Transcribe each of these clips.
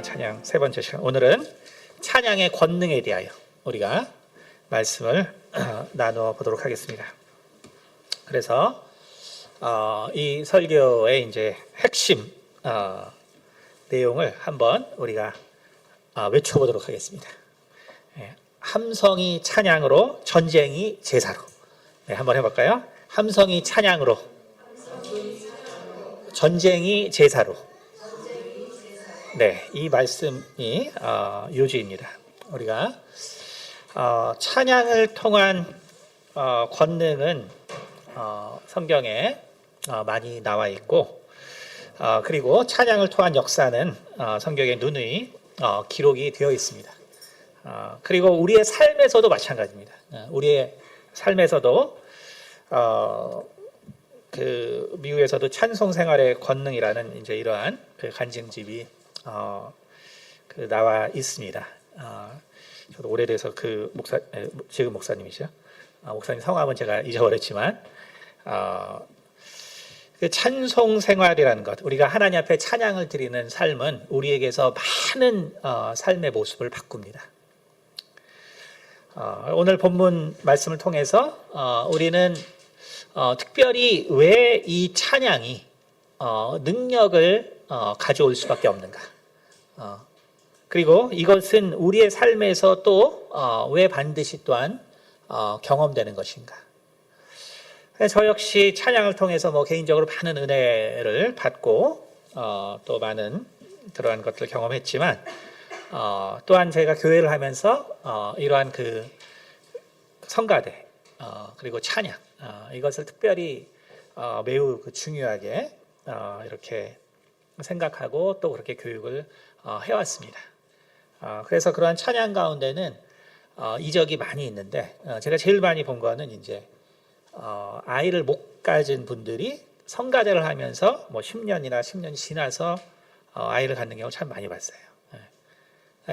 찬양 세 번째 시간. 오늘은 찬양의 권능에 대하여 우리가 말씀을 나누어 보도록 하겠습니다. 그래서 이 설교의 이제 핵심 내용을 한번 우리가 외쳐보도록 하겠습니다. 함성이 찬양으로, 전쟁이 제사로. 한번 해볼까요? 함성이 찬양으로, 전쟁이 제사로. 네, 이 말씀이 요지입니다. 우리가 찬양을 통한 권능은 성경에 많이 나와 있고, 그리고 찬양을 통한 역사는 성경에 누누이 기록이 되어 있습니다. 그리고 우리의 삶에서도 마찬가지입니다. 우리의 삶에서도 그 미국에서도 찬송 생활의 권능이라는 이제 이러한 그 간증집이 그 나와 있습니다. 저도 오래돼서 그 지금 목사님이죠. 목사님 성함은 제가 잊어버렸지만 그 찬송 생활이라는 것, 우리가 하나님 앞에 찬양을 드리는 삶은 우리에게서 많은 삶의 모습을 바꿉니다. 오늘 본문 말씀을 통해서 우리는 특별히 왜 이 찬양이 능력을 가져올 수밖에 없는가, 그리고 이것은 우리의 삶에서 또 왜 반드시 또한 경험되는 것인가. 저 역시 찬양을 통해서 개인적으로 많은 은혜를 받고 또 많은 그러한 것들을 경험했지만, 또한 제가 교회를 하면서 이러한 그 성가대 그리고 찬양, 이것을 특별히 매우 중요하게 이렇게 생각하고 또 그렇게 교육을 해왔습니다. 그래서 그러한 찬양 가운데는 이적이 많이 있는데, 제가 제일 많이 본 거는 이제 아이를 못 가진 분들이 성가대를 하면서 10년이나 10년이 지나서 아이를 갖는 경우 참 많이 봤어요.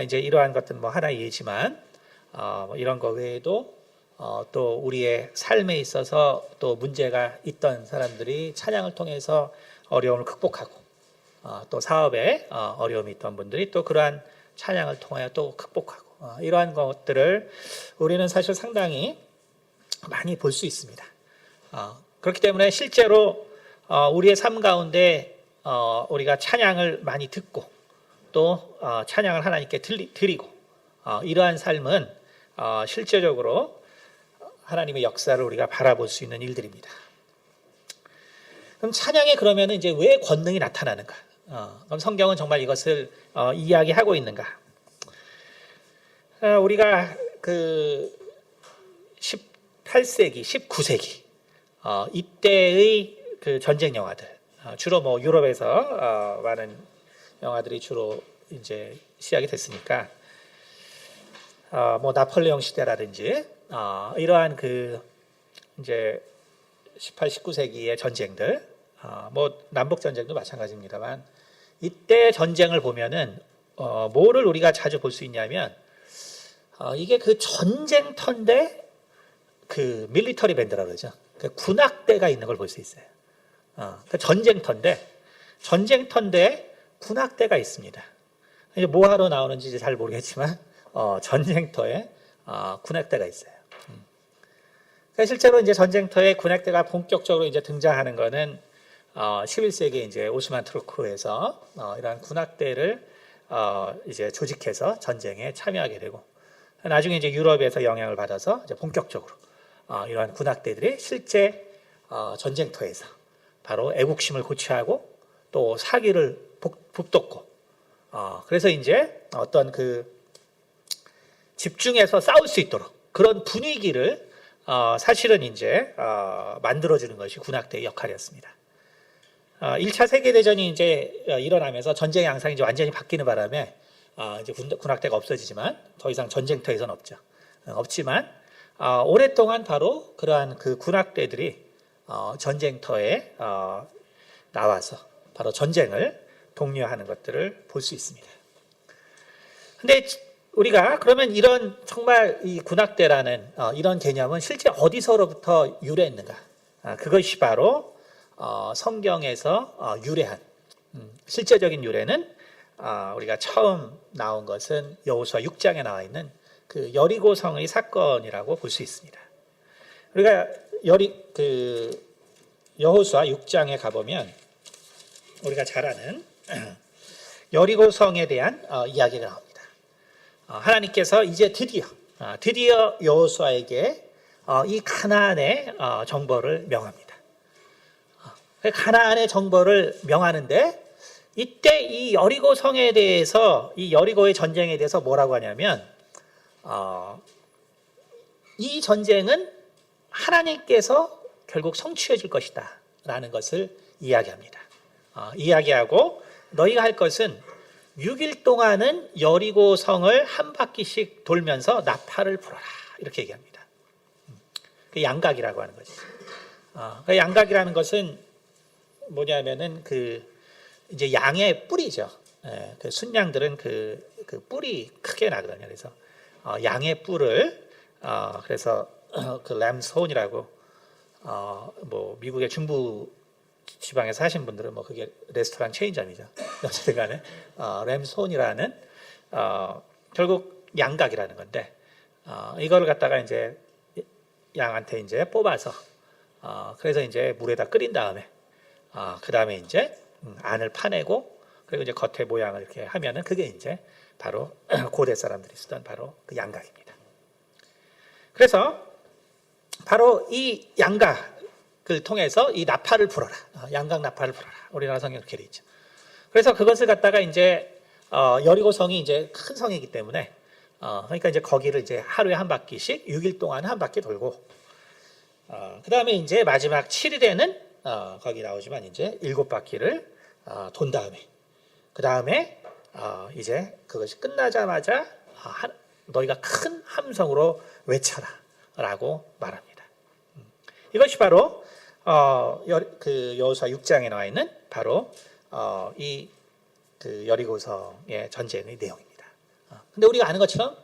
이제 이러한 것들은 하나의 예지만, 이런 거 외에도 또 우리의 삶에 있어서 또 문제가 있던 사람들이 찬양을 통해서 어려움을 극복하고, 또 사업에 어려움이 있던 분들이 또 그러한 찬양을 통하여 또 극복하고, 이러한 것들을 우리는 사실 상당히 많이 볼 수 있습니다. 그렇기 때문에 실제로 우리의 삶 가운데 우리가 찬양을 많이 듣고 또 찬양을 하나님께 드리고, 이러한 삶은 실제적으로 하나님의 역사를 우리가 바라볼 수 있는 일들입니다. 그럼 찬양에 그러면 이제 왜 권능이 나타나는가? 그럼 성경은 정말 이것을 이야기하고 있는가? 우리가 그 18세기, 19세기 이때의 그 전쟁 영화들, 주로 유럽에서 많은 영화들이 주로 이제 시작이 됐으니까, 나폴레옹 시대라든지 이러한 그 이제 18, 19세기의 전쟁들, 남북 전쟁도 마찬가지입니다만, 이때 전쟁을 보면은 뭐를 우리가 자주 볼 수 있냐면, 이게 그 전쟁터인데 그 밀리터리 밴드라고 그러죠. 그 군악대가 있는 걸 볼 수 있어요. 그 전쟁터인데 군악대가 있습니다. 이제 뭐하러 나오는지 잘 모르겠지만 전쟁터에 군악대가 있어요. 그러니까 실제로 이제 전쟁터에 군악대가 본격적으로 이제 등장하는 거는 11세기 이제 오스만 투르크에서 이러한 군악대를 이제 조직해서 전쟁에 참여하게 되고, 나중에 이제 유럽에서 영향을 받아서 이제 본격적으로 이러한 군악대들이 실제 전쟁터에서 바로 애국심을 고취하고 또 사기를 북돋고, 그래서 이제 어떤 그 집중해서 싸울 수 있도록 그런 분위기를 사실은 이제 만들어주는 것이 군악대의 역할이었습니다. 1차 세계대전이 이제 일어나면서 전쟁의 양상이 이제 완전히 바뀌는 바람에 이제 군악대가 없어지지만 더 이상 전쟁터에서는 없지만 오랫동안 바로 그러한 그 군악대들이 전쟁터에 나와서 바로 전쟁을 독려하는 것들을 볼 수 있습니다. 근데 우리가 그러면 이런 정말 이 군악대라는 이런 개념은 실제 어디서로부터 유래했는가? 그것이 바로 성경에서 유래한, 실제적인 유래는 우리가 처음 나온 것은 여호수아 6장에 나와 있는 그 여리고성의 사건이라고 볼 수 있습니다. 우리가 여호수아 6장에 가보면 우리가 잘 아는 여리고성에 대한 이야기가 나옵니다. 하나님께서 이제 드디어 여호수아에게 이 가나안의 정벌을 명합니다. 가나안의 정벌을 명하는데 이때 이 여리고성에 대해서, 이 여리고의 전쟁에 대해서 뭐라고 하냐면 이 전쟁은 하나님께서 결국 성취해 줄 것이다 라는 것을 이야기합니다. 이야기하고 너희가 할 것은 6일 동안은 여리고성을 한 바퀴씩 돌면서 나팔을 불어라 이렇게 얘기합니다. 그 양각이라고 하는 거죠. 그 양각이라는 것은 뭐냐면은 이제 양의 뿔이죠. 그 순양들은 그 뿔이 크게 나거든요. 그래서 양의 뿔을 그래서 그 램스혼이라고 뭐 미국의 중부 지방에 사신 분들은 뭐 그게 레스토랑 체인점이죠. 어쨌든 간에 램스혼이라는 결국 양각이라는 건데 이거를 갖다가 이제 양한테 이제 뽑아서 그래서 이제 물에다 끓인 다음에 그 다음에 이제 안을 파내고 그리고 이제 겉에 모양을 이렇게 하면은 그게 이제 바로 고대 사람들이 쓰던 바로 그 양각입니다. 그래서 바로 이 양각을 통해서 이 나팔을 불어라. 양각 나팔을 불어라. 우리나라 성경 이렇게 돼 있죠. 그래서 그것을 갖다가 이제 여리고성이 이제 큰 성이기 때문에 그러니까 이제 거기를 이제 하루에 한 바퀴씩 6일 동안 한 바퀴 돌고 그 다음에 이제 마지막 7일에는 거기 나오지만 이제 7바퀴를 돈 다음에 그 다음에 이제 그것이 끝나자마자 너희가 큰 함성으로 외쳐라 라고 말합니다. 이것이 바로 그 여호수아 6장에 나와 있는 바로 이 그 여리고성의 전쟁의 내용입니다. 근데 우리가 아는 것처럼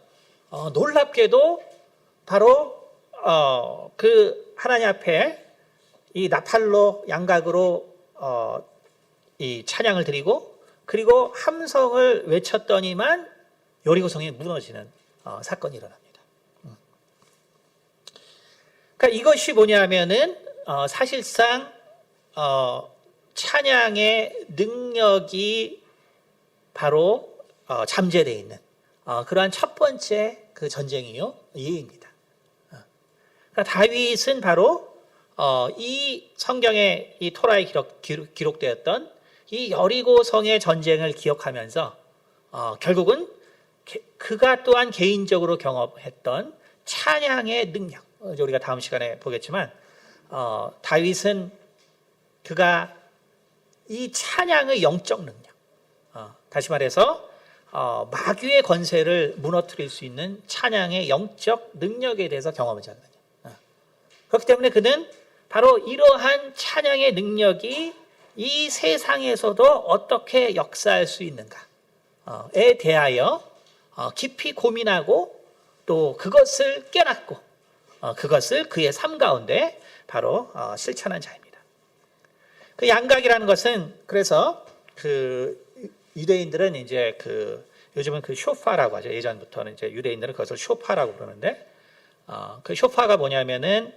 놀랍게도 바로 그 하나님 앞에 이 나팔로 양각으로 이 찬양을 드리고 그리고 함성을 외쳤더니만 여리고성이 무너지는 사건이 일어납니다. 그러니까 이것이 뭐냐면은 사실상 찬양의 능력이 바로 잠재되어 있는 그러한 첫 번째 그 전쟁이요 예입니다. 그러니까 다윗은 바로 이 성경에 이 토라에 기록되었던 이 여리고성의 전쟁을 기억하면서 결국은 그가 또한 개인적으로 경험했던 찬양의 능력, 우리가 다음 시간에 보겠지만 다윗은 그가 이 찬양의 영적 능력, 다시 말해서 마귀의 권세를 무너뜨릴 수 있는 찬양의 영적 능력에 대해서 경험을 하거든요. 그렇기 때문에 그는 바로 이러한 찬양의 능력이 이 세상에서도 어떻게 역사할 수 있는가에 대하여 깊이 고민하고 또 그것을 깨닫고 그것을 그의 삶 가운데 바로 실천한 자입니다. 그 양각이라는 것은 그래서 그 유대인들은 이제 요즘은 그 쇼파라고 하죠. 예전부터는 이제 유대인들은 그것을 쇼파라고 그러는데 그 쇼파가 뭐냐면은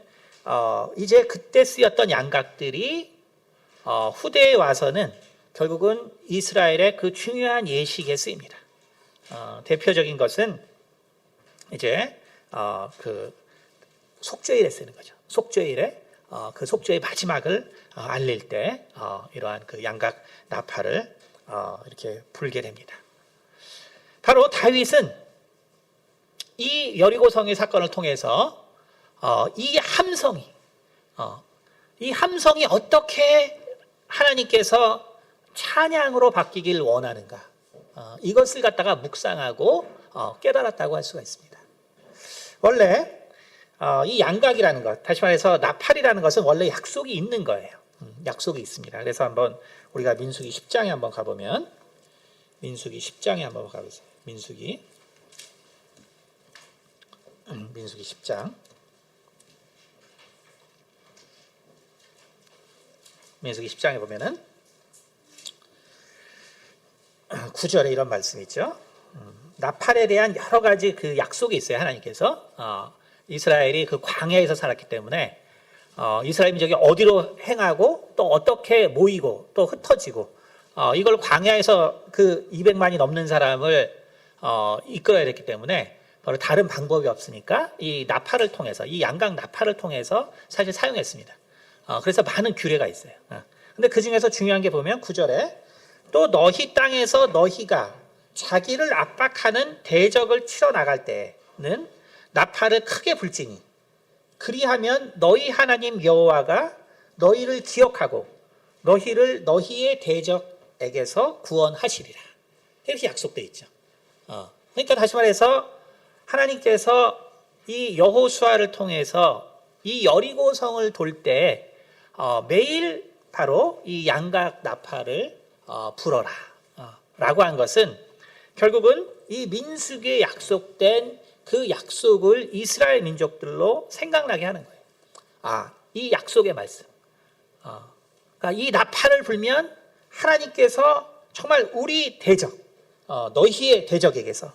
이제 그때 쓰였던 양각들이 후대에 와서는 결국은 이스라엘의 그 중요한 예식에 쓰입니다. 대표적인 것은 이제 그 속죄일에 쓰는 거죠. 속죄일에 그 속죄의 마지막을 알릴 때 이러한 그 양각 나팔을 이렇게 불게 됩니다. 바로 다윗은 이 여리고성의 사건을 통해서 이 함성이 어떻게 하나님께서 찬양으로 바뀌길 원하는가 이것을 갖다가 묵상하고 깨달았다고 할 수가 있습니다. 원래 이 양각이라는 것, 다시 말해서 나팔이라는 것은 원래 약속이 있는 거예요. 약속이 있습니다. 그래서 한번 우리가 민수기 10장에 한번 가보면 민수기 10장에 한번 가보세요. 민수기 10장 민수기 10장에 보면은 9절에 이런 말씀이 있죠. 나팔에 대한 여러 가지 그 약속이 있어요. 하나님께서 이스라엘이 그 광야에서 살았기 때문에 이스라엘 민족이 어디로 행하고 또 어떻게 모이고 또 흩어지고 이걸 광야에서 그 200만이 넘는 사람을 이끌어야 됐기 때문에 바로 다른 방법이 없으니까 이 나팔을 통해서 이 양각 나팔을 통해서 사실 사용했습니다. 그래서 많은 규례가 있어요. 근데 그 중에서 중요한 게 보면 9절에 또 너희 땅에서 너희가 자기를 압박하는 대적을 치러 나갈 때는 나팔을 크게 불지니 그리하면 너희 하나님 여호와가 너희를 기억하고 너희를 너희의 대적에게서 구원하시리라. 이렇게 약속되어 있죠. 그러니까 다시 말해서 하나님께서 이 여호수아를 통해서 이 여리고성을 돌 때 매일 바로 이 양각 나팔을 불어라 라고 한 것은 결국은 이 민수기에 약속된 그 약속을 이스라엘 민족들로 생각나게 하는 거예요. 이 약속의 말씀. 그러니까 이 나팔을 불면 하나님께서 정말 우리 대적, 너희의 대적에게서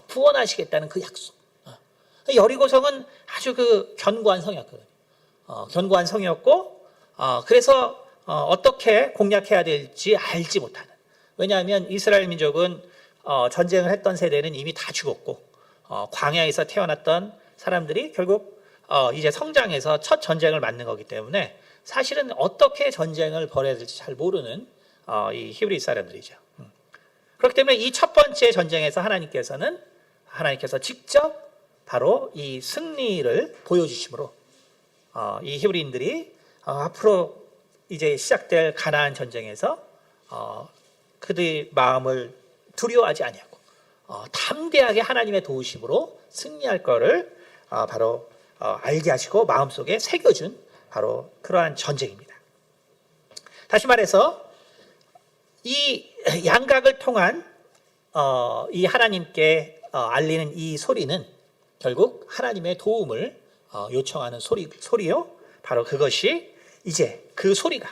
구원하시겠다는 그 약속. 여리고성은 아주 그 견고한 성이었거든요. 견고한 성이었고, 그래서 어떻게 공략해야 될지 알지 못하는. 왜냐하면 이스라엘 민족은 전쟁을 했던 세대는 이미 다 죽었고, 광야에서 태어났던 사람들이 결국 이제 성장해서 첫 전쟁을 맞는 거기 때문에 사실은 어떻게 전쟁을 벌여야 될지 잘 모르는 이 히브리 사람들이죠. 그렇기 때문에 이 첫 번째 전쟁에서 하나님께서 직접 바로 이 승리를 보여주심으로 이 히브리인들이 앞으로 이제 시작될 가나안 전쟁에서 그들의 마음을 두려워하지 아니하고 담대하게 하나님의 도우심으로 승리할 것을 바로 알게 하시고 마음속에 새겨준 바로 그러한 전쟁입니다. 다시 말해서 이 양각을 통한 이 하나님께 알리는 이 소리는 결국 하나님의 도움을 요청하는 소리요. 바로 그것이 이제 그 소리가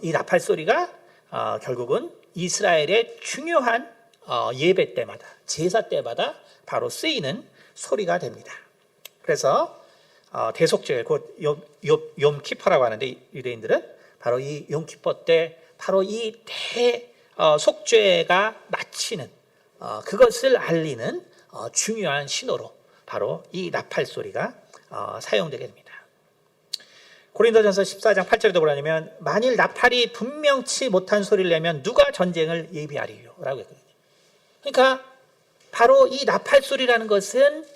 이 나팔 소리가 결국은 이스라엘의 중요한 예배 때마다 제사 때마다 바로 쓰이는 소리가 됩니다. 그래서 대속죄 곧 욤키퍼라고 하는데 유대인들은 바로 이 욤키퍼 때 바로 이 대속죄가 마치는 그것을 알리는 중요한 신호로 바로 이 나팔 소리가 사용되게 됩니다. 고린도전서 14장 8절에도 뭐라냐면 만일 나팔이 분명치 못한 소리를 내면 누가 전쟁을 예비하리요? 라고 했거든요. 그러니까 바로 이 나팔 소리라는 것은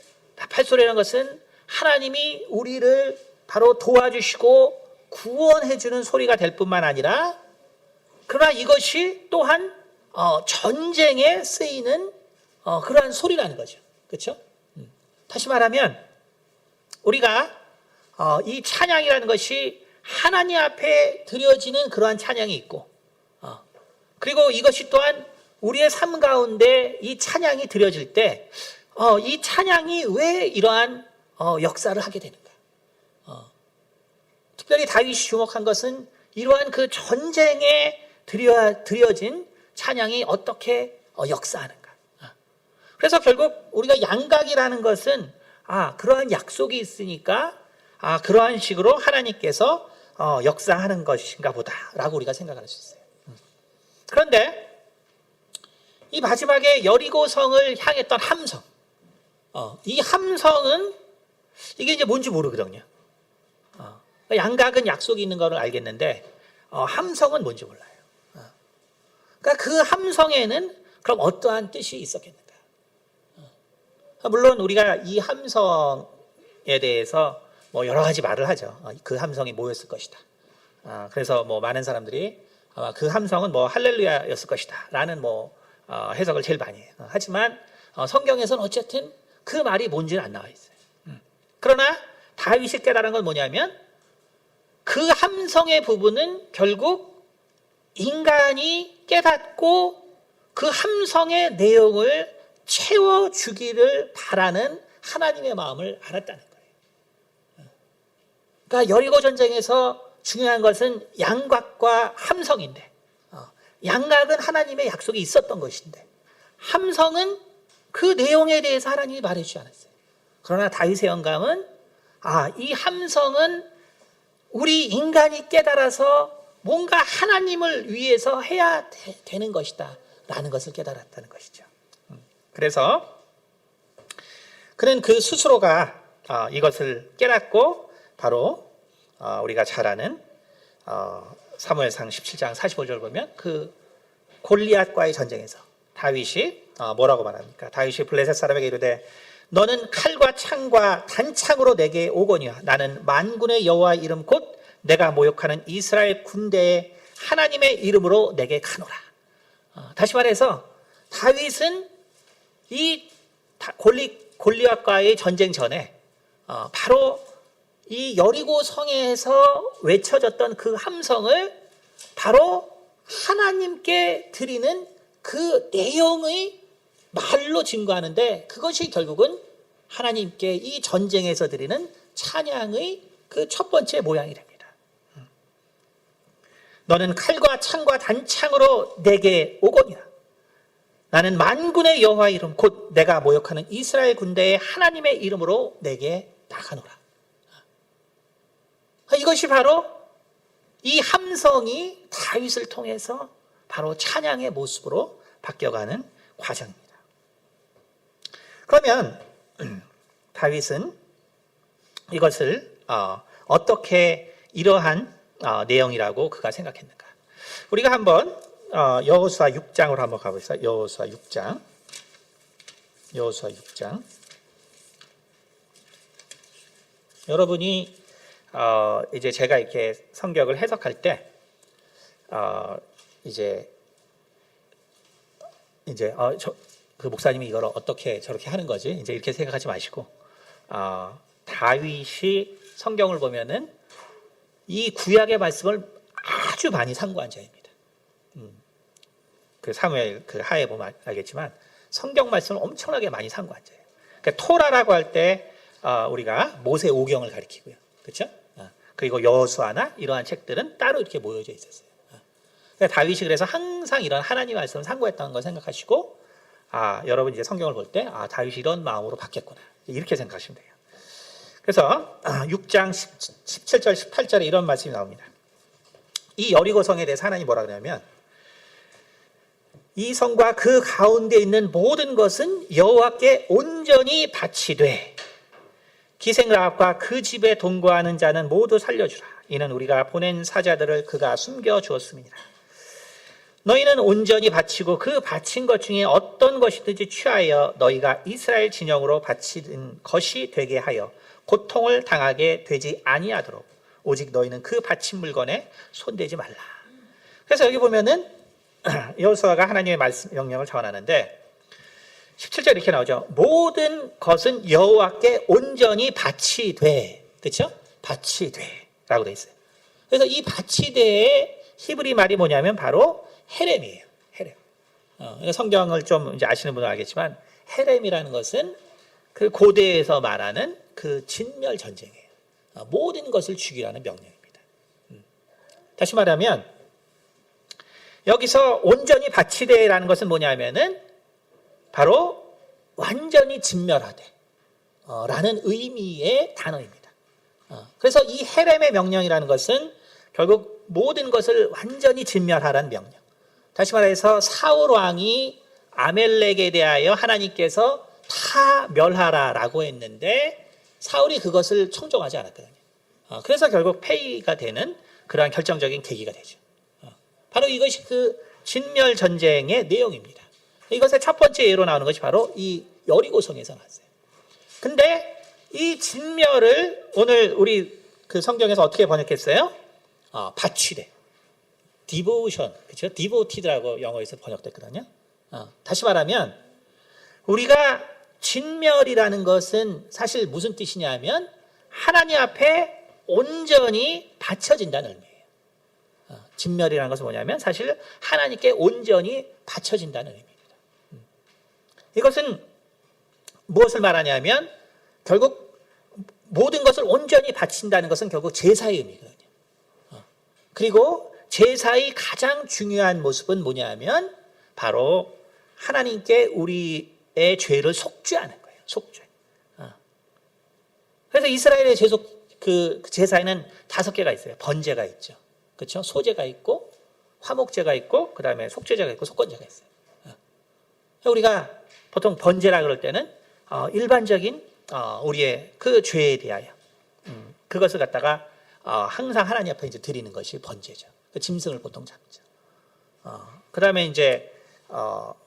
하나님이 우리를 바로 도와주시고 구원해주는 소리가 될 뿐만 아니라 그러나 이것이 또한 전쟁에 쓰이는 그러한 소리라는 거죠. 그렇죠? 다시 말하면 우리가 이 찬양이라는 것이 하나님 앞에 드려지는 그러한 찬양이 있고 그리고 이것이 또한 우리의 삶 가운데 이 찬양이 드려질 때 이 찬양이 왜 이러한 역사를 하게 되는가. 특별히 다윗이 주목한 것은 이러한 그 전쟁에 드려진 찬양이 어떻게 역사하는가. 그래서 결국 우리가 양각이라는 것은 그러한 약속이 있으니까 그러한 식으로 하나님께서 역사하는 것인가 보다라고 우리가 생각할 수 있어요. 그런데 이 마지막에 여리고성을 향했던 함성, 이 함성은 이게 이제 뭔지 모르거든요. 양각은 약속이 있는 거를 알겠는데 함성은 뭔지 몰라요. 그러니까 그 함성에는 그럼 어떠한 뜻이 있었겠는가? 물론 우리가 이 함성에 대해서 뭐 여러 가지 말을 하죠. 그 함성이 뭐였을 것이다. 그래서 뭐 많은 사람들이 아마 그 함성은 뭐 할렐루야였을 것이다. 라는 뭐 해석을 제일 많이 해요. 하지만 성경에서는 어쨌든 그 말이 뭔지는 안 나와 있어요. 그러나 다윗이 깨달은 건 뭐냐면 그 함성의 부분은 결국 인간이 깨닫고 그 함성의 내용을 채워주기를 바라는 하나님의 마음을 알았다는 거예요. 그러니까 여리고 전쟁에서 중요한 것은 양각과 함성인데 양각은 하나님의 약속이 있었던 것인데 함성은 그 내용에 대해서 하나님이 말해주지 않았어요. 그러나 다윗의 영감은 이 함성은 우리 인간이 깨달아서 뭔가 하나님을 위해서 해야 되는 것이다 라는 것을 깨달았다는 것이죠. 그래서 그는 그 스스로가 이것을 깨닫고 바로 우리가 잘 아는 사무엘상 17장 45절 보면 그 골리앗과의 전쟁에서 다윗이 뭐라고 말합니까? 다윗이 블레셋 사람에게 이르되 너는 칼과 창과 단창으로 내게 오거니와 나는 만군의 여호와 이름 곧 내가 모욕하는 이스라엘 군대의 하나님의 이름으로 내게 가노라. 다시 말해서 다윗은 이 골리앗과의 전쟁 전에 바로 이 여리고 성에서 외쳐졌던 그 함성을 바로 하나님께 드리는 그 내용의 말로 증거하는데 그것이 결국은 하나님께 이 전쟁에서 드리는 찬양의 그 첫 번째 모양이 됩니다. 너는 칼과 창과 단창으로 내게 오거니와 나는 만군의 여호와 이름 곧 내가 모욕하는 이스라엘 군대의 하나님의 이름으로 내게 나가노라. 이것이 바로 이 함성이 다윗을 통해서 바로 찬양의 모습으로 바뀌어가는 과정입니다. 그러면 다윗은 이것을 어떻게 이러한 내용이라고 그가 생각했는가? 우리가 한번 여호수아 6장으로 한번 가보겠습니다. 여호수아 6장. 여러분이 이제 제가 이렇게 성경을 해석할 때 그 목사님이 이걸 어떻게 저렇게 하는 거지? 이제 이렇게 생각하지 마시고 다윗이 성경을 보면은 이 구약의 말씀을 아주 많이 상고한 자입니다. 그 사무엘 그 하에 보면 알겠지만 성경 말씀을 엄청나게 많이 상고한 자예요. 그러니까 토라라고 할 때 우리가 모세 오경을 가리키고요, 그렇죠? 그리고 여호수아나 이러한 책들은 따로 이렇게 모여져 있었어요. 그러니까 다윗이 그래서 항상 이런 하나님 말씀을 상고했다는 걸 생각하시고 여러분 이제 성경을 볼 때 다윗이 이런 마음으로 바뀌었구나 이렇게 생각하시면 돼요. 그래서 6장 17절 18절에 이런 말씀이 나옵니다. 이 여리고 성에 대해서 하나님이 뭐라 그러냐면 이 성과 그 가운데 있는 모든 것은 여호와께 온전히 바치되 기생라합과 그 집에 동거하는 자는 모두 살려주라. 이는 우리가 보낸 사자들을 그가 숨겨 주었습니다. 너희는 온전히 바치고 그 바친 것 중에 어떤 것이든지 취하여 너희가 이스라엘 진영으로 바치는 것이 되게 하여 고통을 당하게 되지 아니하도록 오직 너희는 그 바친 물건에 손대지 말라. 그래서 여기 보면은 여호수아가 하나님의 말씀 명령을 전하는데 17절 이렇게 나오죠. 모든 것은 여호와께 온전히 바치되, 그렇죠? 바치되라고 돼 있어요. 그래서 이 바치되의 히브리 말이 뭐냐면 바로 헤렘이에요. 헤렘. 성경을 좀 이제 아시는 분은 알겠지만 헤렘이라는 것은 그 고대에서 말하는 그 진멸 전쟁이에요. 모든 것을 죽이라는 명령입니다. 다시 말하면 여기서 온전히 바치되라는 것은 뭐냐면은 바로 완전히 진멸하되 라는 의미의 단어입니다. 그래서 이 헤렘의 명령이라는 것은 결국 모든 것을 완전히 진멸하라는 명령. 다시 말해서 사울 왕이 아멜렉에 대하여 하나님께서 다 멸하라라고 했는데 사울이 그것을 청종하지 않았거든요. 그래서 결국 폐위가 되는 그러한 결정적인 계기가 되죠. 바로 이것이 그 진멸 전쟁의 내용입니다. 이것의 첫 번째 예로 나오는 것이 바로 이 여리고성에서 나왔어요. 근데 이 진멸을 오늘 우리 그 성경에서 어떻게 번역했어요? 바치되, 디보션, 그렇죠? 디보티드라고 영어에서 번역됐거든요. 다시 말하면 우리가 진멸이라는 것은 사실 무슨 뜻이냐면 하나님 앞에 온전히 바쳐진다는 의미예요. 진멸이라는 것은 뭐냐면 사실 하나님께 온전히 바쳐진다는 의미입니다. 이것은 무엇을 말하냐면 결국 모든 것을 온전히 바친다는 것은 결국 제사의 의미거든요. 그리고 제사의 가장 중요한 모습은 뭐냐면 바로 하나님께 우리의 죄를 속죄하는 거예요. 속죄. 그래서 이스라엘의 그 제사에는 5개가 있어요. 번제가 있죠. 그렇죠? 소제가 있고 화목제가 있고 그다음에 속죄제가 있고 속건제가 있어요. 우리가 보통 번제라 그럴 때는 일반적인 우리의 그 죄에 대하여 그것을 갖다가 항상 하나님 앞에 이제 드리는 것이 번제죠. 그 짐승을 보통 잡죠. 그다음에 이제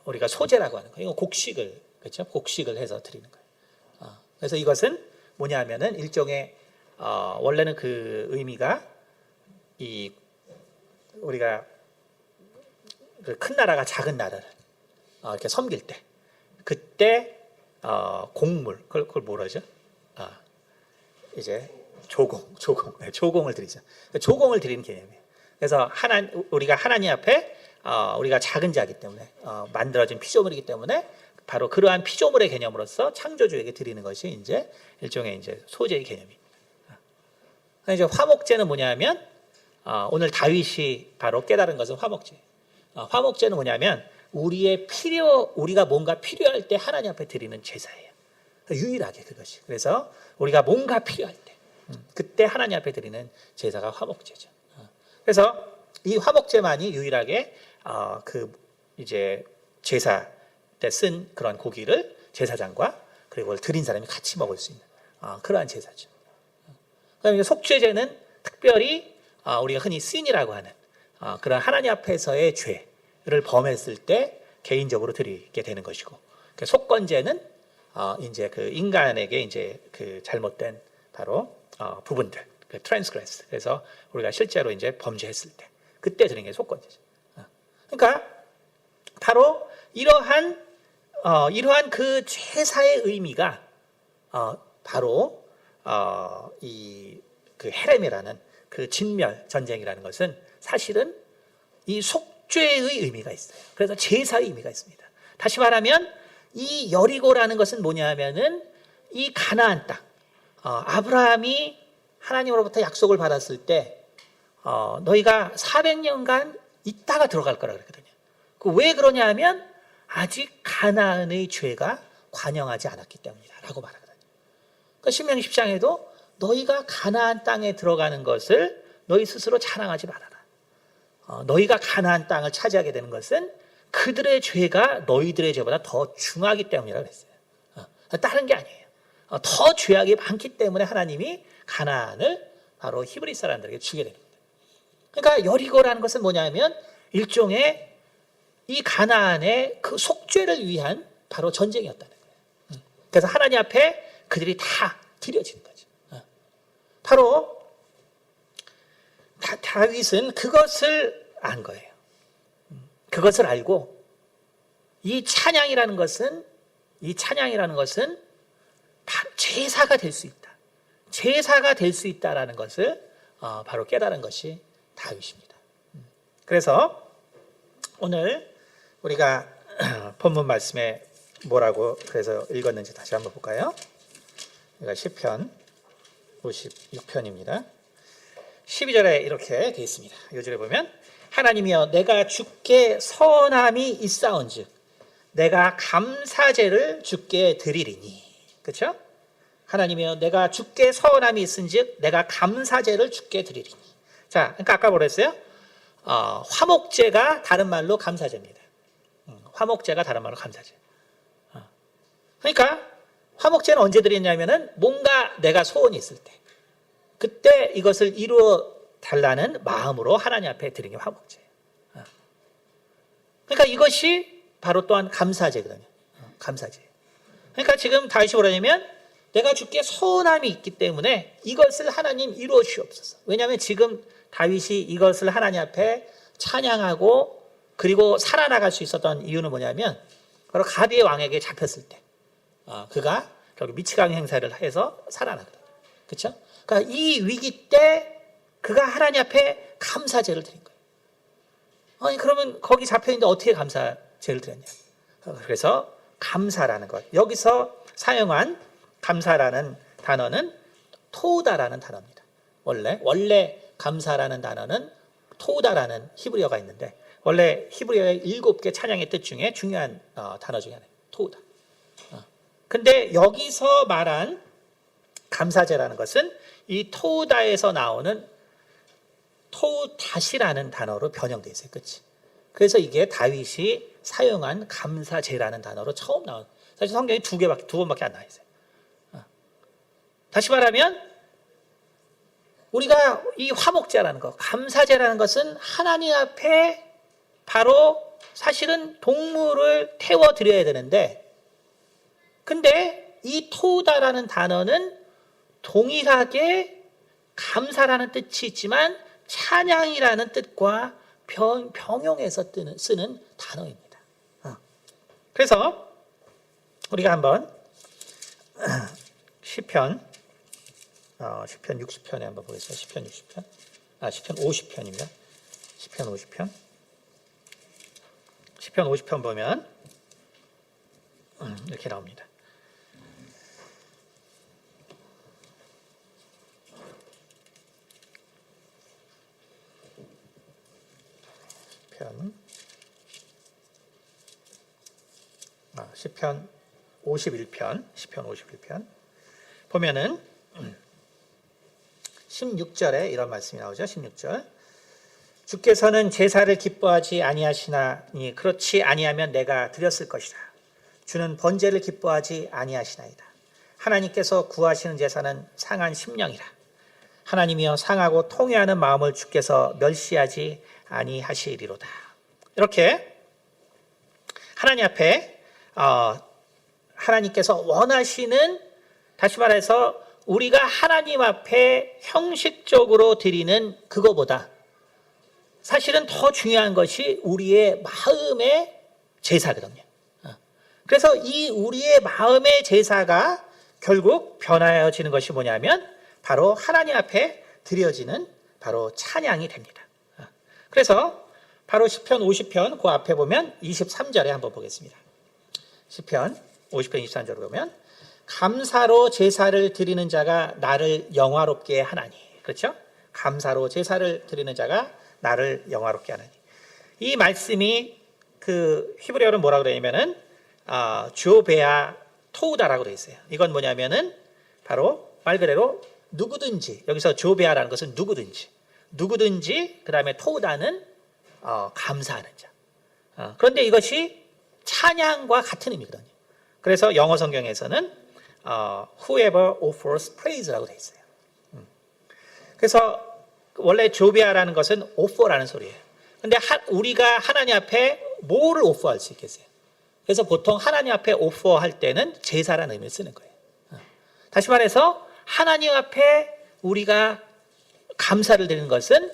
우리가 소제라고 하는 거예요. 이거 곡식을 그렇죠? 곡식을 해서 드리는 거예요. 그래서 이것은 뭐냐면은 일종의 원래는 그 의미가 우리가 그 큰 나라가 작은 나라를 이렇게 섬길 때 그때 곡물 그걸 뭐라 하죠? 이제 조공을 드리죠. 조공을 드리는 개념이에요. 그래서 우리가 하나님 앞에 우리가 작은 자이기 때문에 만들어진 피조물이기 때문에 바로 그러한 피조물의 개념으로서 창조주에게 드리는 것이 이제 일종의 이제 소제의 개념입니다. 이제 화목제는 뭐냐면 오늘 다윗이 바로 깨달은 것은 화목제. 화목제는 뭐냐면 우리가 뭔가 필요할 때 하나님 앞에 드리는 제사예요. 유일하게 그것이. 그래서 우리가 뭔가 필요할 때 그때 하나님 앞에 드리는 제사가 화목제죠. 그래서 이 화목제만이 유일하게 그 이제 제사 때 쓴 그런 고기를 제사장과 그리고 그걸 드린 사람이 같이 먹을 수 있는 그러한 제사죠. 그다음에 속죄제는 특별히 우리가 흔히 신이라고 하는 그런 하나님 앞에서의 죄를 범했을 때 개인적으로 드리게 되는 것이고, 그 속건제는 이제 그 인간에게 이제 그 잘못된 바로 부분들, 그 트랜스그레스. 그래서 우리가 실제로 이제 범죄했을 때 그때 드리는 게 속건제죠. 그러니까 바로 이러한 그 제사의 의미가 바로 이 그 헤렘이라는 그 진멸 전쟁이라는 것은 사실은 이 속죄의 의미가 있어요. 그래서 제사의 의미가 있습니다. 다시 말하면 이 여리고라는 것은 뭐냐면은 이 가나안 땅, 아브라함이 하나님으로부터 약속을 받았을 때 너희가 400년간 있다가 들어갈 거라 그랬거든요. 왜 그러냐 하면 아직 가나안의 죄가 관영하지 않았기 때문이다라고 말하거든요. 그러니까 신명기 10장에도 너희가 가나안 땅에 들어가는 것을 너희 스스로 자랑하지 말아라. 너희가 가나안 땅을 차지하게 되는 것은 그들의 죄가 너희들의 죄보다 더 중하기 때문이라고 했어요. 다른 게 아니에요. 더 죄악이 많기 때문에 하나님이 가나안을 바로 히브리 사람들에게 주게 됩니다. 그러니까 여리고라는 것은 뭐냐면 일종의 이 가나안의 그 속죄를 위한 바로 전쟁이었다는 거예요. 그래서 하나님 앞에 그들이 다 드려지는 거죠. 바로 다윗은 그것을 안 거예요. 그것을 알고 이 찬양이라는 것은 다 제사가 될 수 있다. 제사가 될 수 있다라는 것을 바로 깨달은 것이 다윗입니다. 그래서 오늘 우리가 본문 말씀에 뭐라고 그래서 읽었는지 다시 한번 볼까요? 우리가 시편 56편입니다. 12절에 이렇게 되어 있습니다. 이 절에 보면 하나님이여 내가 주께 선함이 있사온즉 내가 감사제를 주께 드리리니. 그렇죠? 하나님이여 내가 주께 선함이 있은즉 내가 감사제를 주께 드리리니. 자, 그러니까 아까 뭐라 했어요? 화목제가 다른 말로 감사제입니다. 화목제가 다른 말로 감사제. 그러니까 화목제는 언제 드리냐면은 뭔가 내가 소원이 있을 때 그때 이것을 이루어 달라는 마음으로 하나님 앞에 드리는 게 화목제예요. 그러니까 이것이 바로 또한 감사제거든요. 감사제. 그러니까 지금 다윗이 뭐라냐면 내가 주께 선함이 있기 때문에 이것을 하나님 이루어 주옵소서. 왜냐하면 지금 다윗이 이것을 하나님 앞에 찬양하고 그리고 살아나갈 수 있었던 이유는 뭐냐면 바로 가드의 왕에게 잡혔을 때 그가 결국 미치광이 행사를 해서 살아나거든요. 그렇죠? 그러니까 이 위기 때 그가 하나님 앞에 감사제를 드린 거예요. 아니 그러면 거기 잡혀있는데 어떻게 감사제를 드렸냐? 그래서 감사라는 것. 여기서 사용한 감사라는 단어는 토다라는 단어입니다. 원래 감사라는 단어는 토우다라는 히브리어가 있는데 원래 히브리어의 7개 찬양의 뜻 중에 중요한 단어 중에 하나예요. 토우다. 근데 여기서 말한 감사제라는 것은 이 토우다에서 나오는 토우다시라는 단어로 변형되어 있어요. 그치? 그래서 이게 다윗이 사용한 감사제라는 단어로 처음 나온, 사실 성경이 두 번밖에 안 나와 있어요. 다시 말하면 우리가 이 화목제라는 것, 감사제라는 것은 하나님 앞에 바로 사실은 동물을 태워드려야 되는데, 근데 이 토우다라는 단어는 동일하게 감사라는 뜻이 있지만 찬양이라는 뜻과 병용해서 쓰는 단어입니다. 그래서 우리가 한번 시편 60편에 한번 보겠습니다. 시편 60편. 시편 50편입니다. 시편 50편. 시편 50편 보면 이렇게 나옵니다. 시편 51편 보면은 16절에 이런 말씀이 나오죠. 16절. 주께서는 제사를 기뻐하지 아니하시나니 그렇지 아니하면 내가 드렸을 것이다. 주는 번제를 기뻐하지 아니하시나이다. 하나님께서 구하시는 제사는 상한 심령이라. 하나님이여 상하고 통회하는 마음을 주께서 멸시하지 아니하시리로다. 이렇게 하나님 앞에 하나님께서 원하시는, 다시 말해서 우리가 하나님 앞에 형식적으로 드리는 그거보다 사실은 더 중요한 것이 우리의 마음의 제사거든요. 그래서 이 우리의 마음의 제사가 결국 변화해지는 것이 뭐냐면 바로 하나님 앞에 드려지는 바로 찬양이 됩니다. 그래서 바로 시편 50편 그 앞에 보면 23절에 한번 보겠습니다. 시편 50편 23절을 보면 감사로 제사를 드리는 자가 나를 영화롭게 하나니. 그렇죠? 감사로 제사를 드리는 자가 나를 영화롭게 하나니. 이 말씀이 그 히브리어로 뭐라고 그러냐면은 주오베아 토우다라고 되어 있어요. 이건 뭐냐면은 바로 말 그대로 누구든지, 여기서 주오베아라는 것은 누구든지 그 다음에 토우다는 감사하는 자. 그런데 이것이 찬양과 같은 의미거든요. 그래서 영어 성경에서는 whoever offers praise라고 되어 있어요. 그래서 원래 조비아라는 것은 offer라는 소리예요. 근데 우리가 하나님 앞에 뭐를 오퍼할 수 있겠어요? 그래서 보통 하나님 앞에 오퍼할 때는 제사라는 의미를 쓰는 거예요. 다시 말해서 하나님 앞에 우리가 감사를 드리는 것은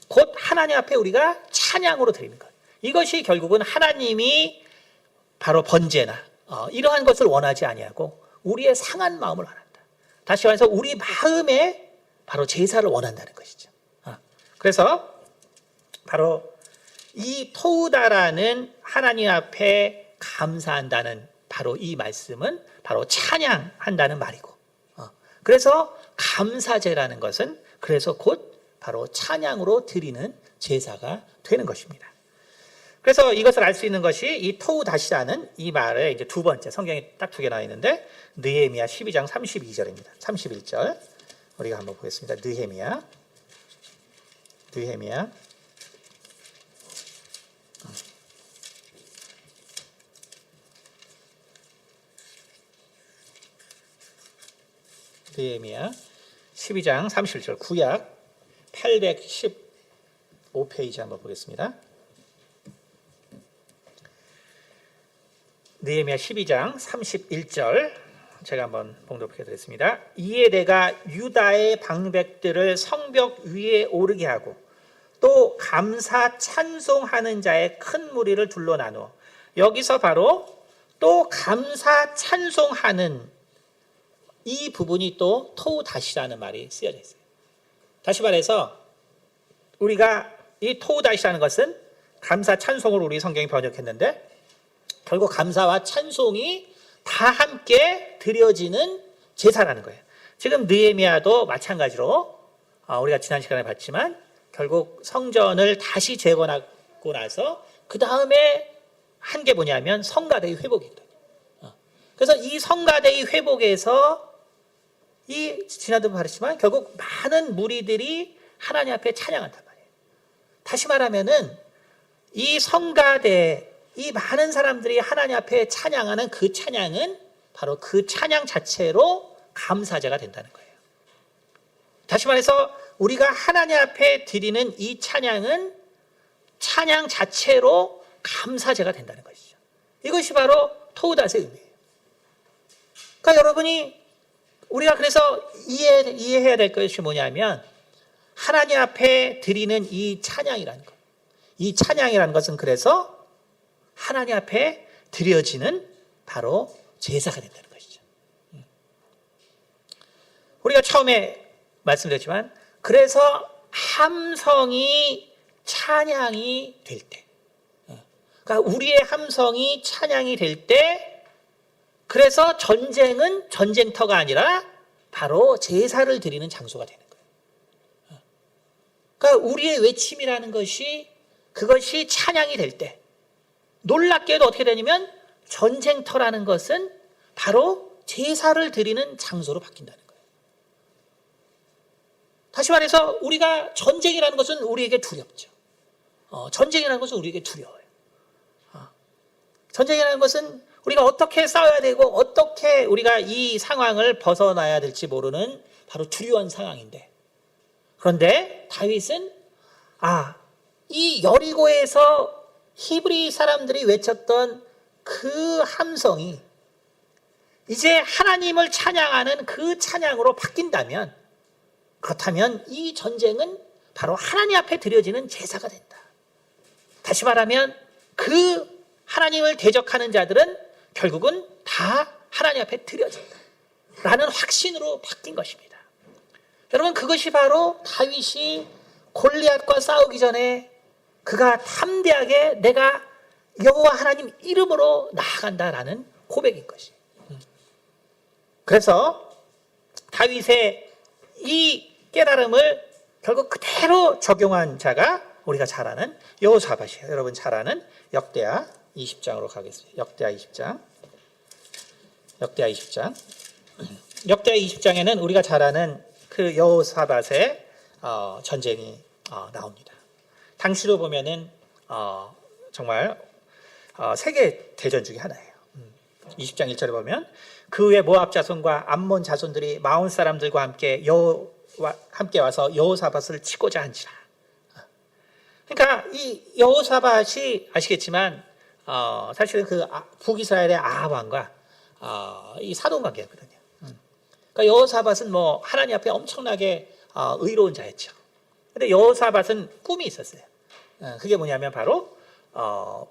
곧 하나님 앞에 우리가 찬양으로 드리는 것. 이것이 결국은 하나님이 바로 번제나 이러한 것을 원하지 아니하고 우리의 상한 마음을 원한다. 다시 말해서 우리 마음에 바로 제사를 원한다는 것이죠. 그래서 바로 이 토우다라는 하나님 앞에 감사한다는 바로 이 말씀은 바로 찬양한다는 말이고, 그래서 감사제라는 것은 그래서 곧 바로 찬양으로 드리는 제사가 되는 것입니다. 그래서 이것을 알 수 있는 것이 이 토우다시라는 이 말의 이제 두 번째, 성경에 딱 두 개 나와 있는데 느헤미야 12장 32절입니다. 31절 우리가 한번 보겠습니다. 느헤미야 12장 31절 구약 815페이지 한번 보겠습니다. 느헤미야 12장 31절 제가 한번 봉독해 드리겠습니다. 이에 내가 유다의 방백들을 성벽 위에 오르게 하고 또 감사 찬송하는 자의 큰 무리를 둘러 나누어, 여기서 바로 또 감사 찬송하는 이 부분이 또 토우다시라는 말이 쓰여져 있어요. 다시 말해서 우리가 이 토우다시라는 것은 감사 찬송으로 우리 성경이 번역했는데 결국 감사와 찬송이 다 함께 드려지는 제사라는 거예요. 지금 느헤미야도 마찬가지로 우리가 지난 시간에 봤지만 결국 성전을 다시 재건하고 나서 그 다음에 한 게 뭐냐면 성가대의 회복이거든요. 그래서 이 성가대의 회복에서 이 지난주도 말했지만 결국 많은 무리들이 하나님 앞에 찬양한단 말이에요. 다시 말하면은 이 성가대, 이 많은 사람들이 하나님 앞에 찬양하는 그 찬양은 바로 그 찬양 자체로 감사제가 된다는 거예요. 다시 말해서 우리가 하나님 앞에 드리는 이 찬양은 찬양 자체로 감사제가 된다는 것이죠. 이것이 바로 토우닷의 의미예요. 그러니까 여러분이 우리가 그래서 이해해야 될 것이 뭐냐면 하나님 앞에 드리는 이 찬양이라는 것. 이 찬양이라는 것은 그래서 하나님 앞에 드려지는 바로 제사가 된다는 것이죠. 우리가 처음에 말씀드렸지만 그래서 함성이 찬양이 될 때, 그러니까 우리의 함성이 찬양이 될 때, 그래서 전쟁은 전쟁터가 아니라 바로 제사를 드리는 장소가 되는 거예요. 그러니까 우리의 외침이라는 것이 그것이 찬양이 될 때, 놀랍게도 어떻게 되냐면 전쟁터라는 것은 바로 제사를 드리는 장소로 바뀐다는 거예요. 다시 말해서 우리가 전쟁이라는 것은 우리에게 두렵죠. 전쟁이라는 것은 우리에게 두려워요. 전쟁이라는 것은 우리가 어떻게 싸워야 되고 어떻게 우리가 이 상황을 벗어나야 될지 모르는 바로 두려운 상황인데, 그런데 다윗은 이 여리고에서 히브리 사람들이 외쳤던 그 함성이 이제 하나님을 찬양하는 그 찬양으로 바뀐다면, 그렇다면 이 전쟁은 바로 하나님 앞에 드려지는 제사가 된다. 다시 말하면 그 하나님을 대적하는 자들은 결국은 다 하나님 앞에 드려진다 라는 확신으로 바뀐 것입니다. 여러분, 그것이 바로 다윗이 골리앗과 싸우기 전에 그가 담대하게 내가 여호와 하나님 이름으로 나아간다라는 고백인 것이에요. 그래서 다윗의 이 깨달음을 결국 그대로 적용한 자가 우리가 잘 아는 여호사밧이에요. 여러분 잘 아는 역대하 20장으로 가겠습니다. 역대하 20장. 역대하 20장. 역대하 20장에는 우리가 잘 아는 그 여호사밧의 전쟁이 나옵니다. 당시로 보면은 정말 세계 대전 중에 하나예요. 20장 1절에 보면 그 후에 모압 자손과 암몬 자손들이 마온 사람들과 함께 와서 여호사밧을 치고자 한지라. 그러니까 이 여호사밧이 아시겠지만 사실은 그 북이스라엘의 아합 왕과 이 사돈 관계였거든요. 그러니까 여호사밧은 뭐 하나님 앞에 엄청나게 의로운 자였죠. 근데 여호사밧은 꿈이 있었어요. 그게 뭐냐면 바로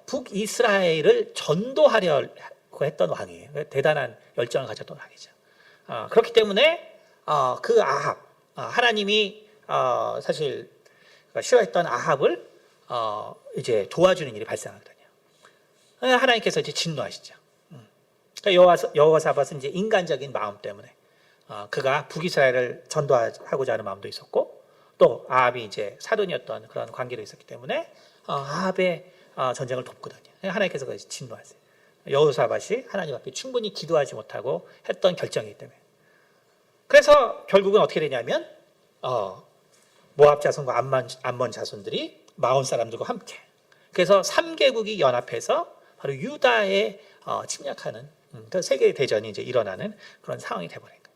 북이스라엘을 전도하려고 했던 왕이에요. 대단한 열정을 가졌던 왕이죠. 그렇기 때문에 그 아합, 하나님이 사실 싫어했던 아합을 이제 도와주는 일이 발생하거든요. 하나님께서 이제 진노하시죠. 그러니까 여호사밧은 이제 인간적인 마음 때문에 그가 북이스라엘을 전도하고자 하는 마음도 있었고, 또 아합이 이제 사돈이었던 그런 관계도 있었기 때문에 아합의 전쟁을 돕거든요. 하나님께서 그것을 진노하세요. 여호사밧이 하나님 앞에 충분히 기도하지 못하고 했던 결정이기 때문에. 그래서 결국은 어떻게 되냐면 모압 자손과 암몬 자손들이 마온 사람들과 함께, 그래서 3개국이 연합해서 바로 유다에 침략하는 그 세계 대전이 이제 일어나는 그런 상황이 돼버린 거예요.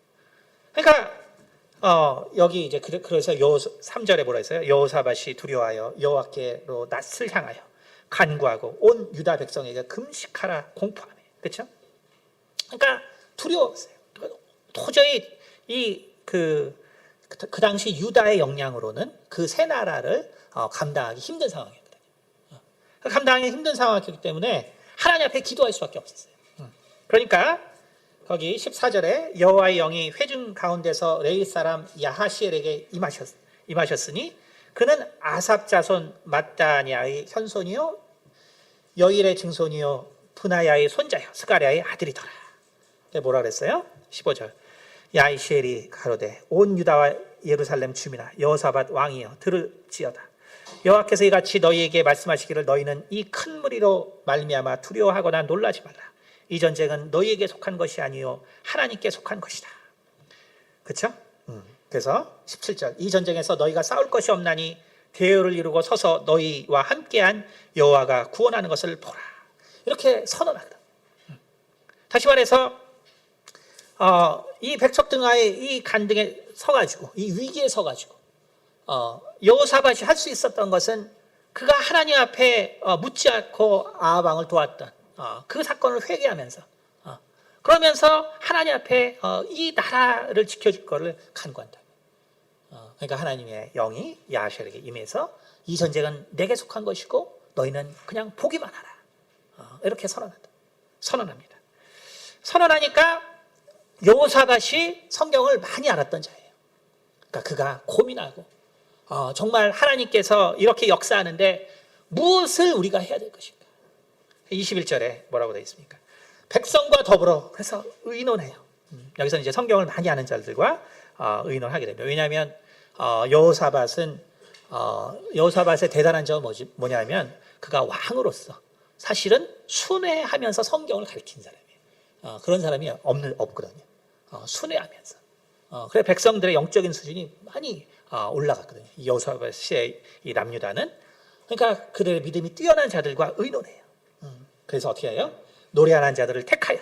그러니까 여기 이제 그래서 3절에 뭐라 했어요? 여호사밧이 두려워하여 여호와께로 낯을 향하여 간구하고 온 유다 백성에게 금식하라 공포하며. 그렇죠? 그러니까 두려웠어요. 도저히 그 당시 유다의 역량으로는 그 세 나라를 감당하기 힘든 상황이었거든요. 감당하기 힘든 상황이었기 때문에 하나님 앞에 기도할 수밖에 없었어요. 그러니까 거기 14절에 여호와의 영이 회중 가운데서 레위 사람 야하시엘에게 임하셨으니 그는 아삽 자손 마따니아의 현손이요 여일의 증손이요 분하야의 손자요 스가랴의 아들이더라. 뭐라 그랬어요? 15절 야이시엘이 가로되 온 유다와 예루살렘 주민아 여호사밧 왕이여 들을지어다. 여호와께서 이같이 너희에게 말씀하시기를 너희는 이 큰 무리로 말미암아 두려워하거나 놀라지 말라. 이 전쟁은 너희에게 속한 것이 아니요 하나님께 속한 것이다. 그렇죠? 그래서 17절 이 전쟁에서 너희가 싸울 것이 없나니 대열을 이루고 서서 너희와 함께한 여호와가 구원하는 것을 보라. 이렇게 선언하거든. 다시 말해서 이 백석 등하에 이 간등에 서가지고 이 위기에 서가지고 여호사밧이 할 수 있었던 것은 그가 하나님 앞에 묻지 않고 아합 왕을 도왔던 그 사건을 회개하면서 그러면서 하나님 앞에 이 나라를 지켜줄 것을 간구한다. 그러니까 하나님의 영이 야하샬에게 임해서 이 전쟁은 내게 속한 것이고 너희는 그냥 보기만 하라. 이렇게 선언합니다. 선언하니까 여호사밧이 성경을 많이 알았던 자예요. 그러니까 그가 고민하고 정말 하나님께서 이렇게 역사하는데 무엇을 우리가 해야 될 것인가. 21절에 뭐라고 되어 있습니까? 백성과 더불어 그래서 의논해요. 여기서는 이제 성경을 많이 아는 자들과 의논하게 됩니다. 왜냐하면 여호사밧의 대단한 점은 뭐냐면 그가 왕으로서 사실은 순회하면서 성경을 가르친 사람이에요. 그런 사람이 없거든요. 순회하면서. 그래 백성들의 영적인 수준이 많이 올라갔거든요. 여호사밧의 이 남유다는. 그러니까 그들의 믿음이 뛰어난 자들과 의논해요. 그래서 어떻게 해요? 노래하는 자들을 택하여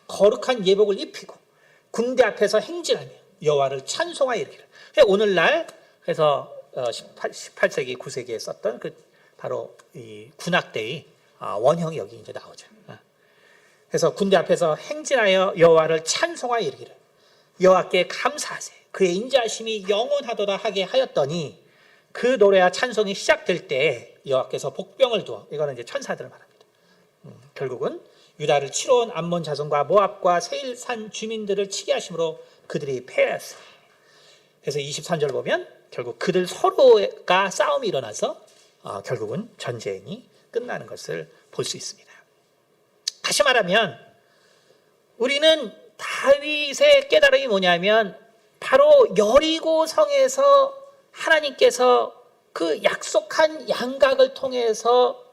거룩한 예복을 입히고 군대 앞에서 행진하며 여호와를 찬송하여 이르기를. 오늘날 그래서 18세기 9세기에 썼던 그 바로 이 군악대의 원형이 여기 이제 나오죠. 그래서 군대 앞에서 행진하여 여호와를 찬송하여 이르기를 여호와께 감사하세 그의 인자하심이 영원하도다 하게 하였더니 그 노래와 찬송이 시작될 때 여호와께서 복병을 두어 이거는 이제 천사들을 말합니다. 결국은 유다를 치러 온 암몬 자손과 모압과 세일산 주민들을 치게 하심으로 그들이 패했어요. 그래서 23절 보면 결국 그들 서로가 싸움이 일어나서 결국은 전쟁이 끝나는 것을 볼 수 있습니다. 다시 말하면 우리는 다윗의 깨달음이 뭐냐면 바로 여리고 성에서 하나님께서 그 약속한 양각을 통해서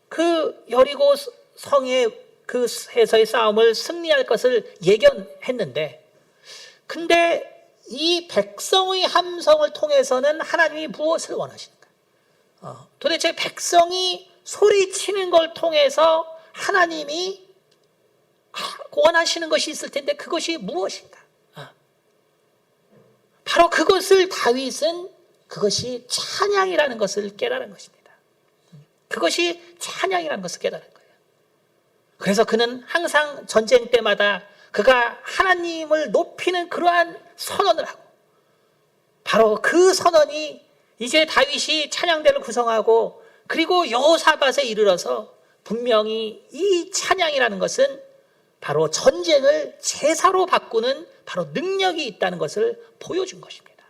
그 여리고 성의 그 에서의 싸움을 승리할 것을 예견했는데 근데 이 백성의 함성을 통해서는 하나님이 무엇을 원하시는가? 도대체 백성이 소리치는 걸 통해서 하나님이 원하시는 것이 있을 텐데 그것이 무엇인가? 바로 그것을 다윗은 그것이 찬양이라는 것을 깨달은 것입니다. 그것이 찬양이라는 것을 깨달은 거예요. 그래서 그는 항상 전쟁 때마다 그가 하나님을 높이는 그러한 선언을 하고 바로 그 선언이 이제 다윗이 찬양대를 구성하고 그리고 여호사밧에 이르러서 분명히 이 찬양이라는 것은 바로 전쟁을 제사로 바꾸는 바로 능력이 있다는 것을 보여준 것입니다.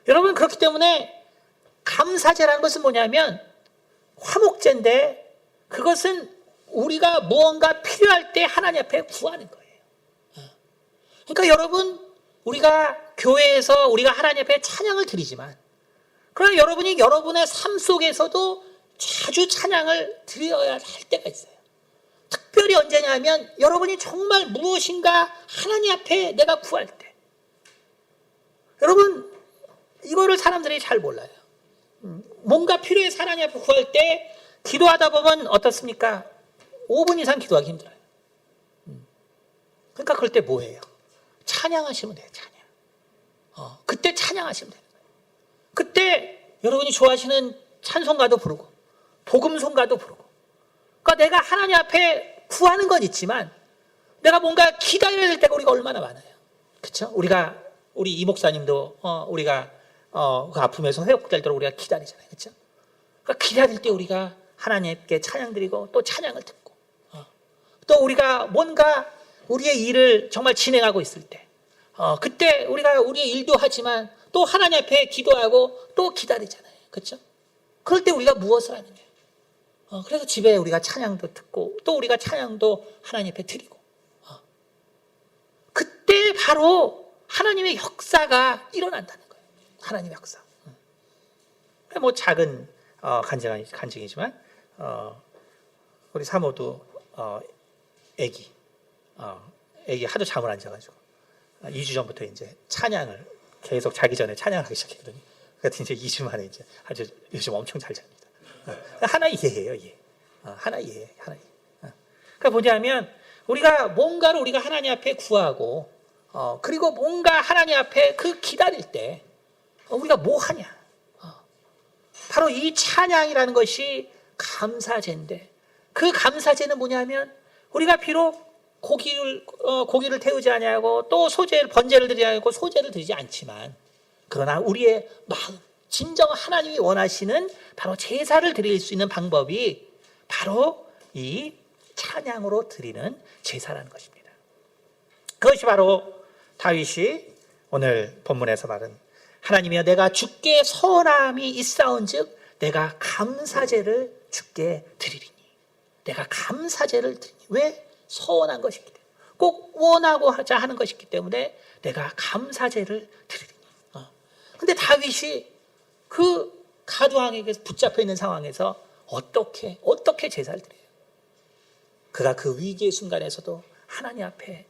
여러분 그렇기 때문에 감사제라는 것은 뭐냐면 화목제인데 그것은 우리가 무언가 필요할 때 하나님 앞에 구하는 거예요. 그러니까 여러분 우리가 교회에서 우리가 하나님 앞에 찬양을 드리지만 그러나 여러분이 여러분의 삶 속에서도 자주 찬양을 드려야 할 때가 있어요. 특별히 언제냐면 여러분이 정말 무엇인가 하나님 앞에 내가 구할 때. 여러분 이거를 사람들이 잘 몰라요. 뭔가 필요해서 하나님 앞에 구할 때 기도하다 보면 어떻습니까? 5분 이상 기도하기 힘들어요. 그러니까 그럴 때 뭐예요? 찬양하시면 돼요. 찬양. 그때 찬양하시면 돼요. 그때 여러분이 좋아하시는 찬송가도 부르고 복음송가도 부르고 그러니까 내가 하나님 앞에 구하는 건 있지만 내가 뭔가 기다려야 될 때가 우리가 얼마나 많아요. 그렇죠? 우리 이 목사님도 우리가 그 아픔에서 회복되도록 우리가 기다리잖아요. 그렇죠? 그러니까 기다릴 때 우리가 하나님께 찬양 드리고 또 찬양을 듣고 또 우리가 뭔가 우리의 일을 정말 진행하고 있을 때 그때 우리가 우리의 일도 하지만 또 하나님 앞에 기도하고 또 기다리잖아요. 그렇죠? 그럴 때 우리가 무엇을 하느냐? 그래서 집에 우리가 찬양도 듣고 또 우리가 찬양도 하나님 앞에 드리고 그때 바로 하나님의 역사가 일어난다는 거예요. 하나님의 역사. 뭐 작은 간증이지만 우리 사모도 애기 하도 잠을 안 자가지고 2주 전부터 이제 찬양을 계속 자기 전에 찬양하기 시작했더니 그래서 이제 2주 만에 이제 아주 요즘 엄청 잘 잡니다. 하나의 예예요, 예. 하나의 예, 하나의 예. 그러니까 뭐냐면 뭔가를 우리가 하나님 앞에 구하고 그리고 뭔가 하나님 앞에 그 기다릴 때 우리가 뭐 하냐? 바로 이 찬양이라는 것이 감사제인데 그 감사제는 뭐냐면 우리가 비록 고기를 태우지 아니하고 또 번제를 드리지 않고 소제를 드리지 않지만 그러나 우리의 마음 진정 하나님이 원하시는 바로 제사를 드릴 수 있는 방법이 바로 이 찬양으로 드리는 제사라는 것입니다. 그것이 바로 다윗이 오늘 본문에서 말은 하나님이여 내가 주께 선함이 있사온즉 내가 감사제를 주께 드리리니 내가 감사제를 드리니 왜? 서원한 것이기 때문에 꼭 원하고 하자 하는 것이기 때문에 내가 감사제를 드리리니 근데 다윗이 그 가두왕에게 붙잡혀 있는 상황에서 어떻게 제사를 드려요? 그가 그 위기의 순간에서도 하나님 앞에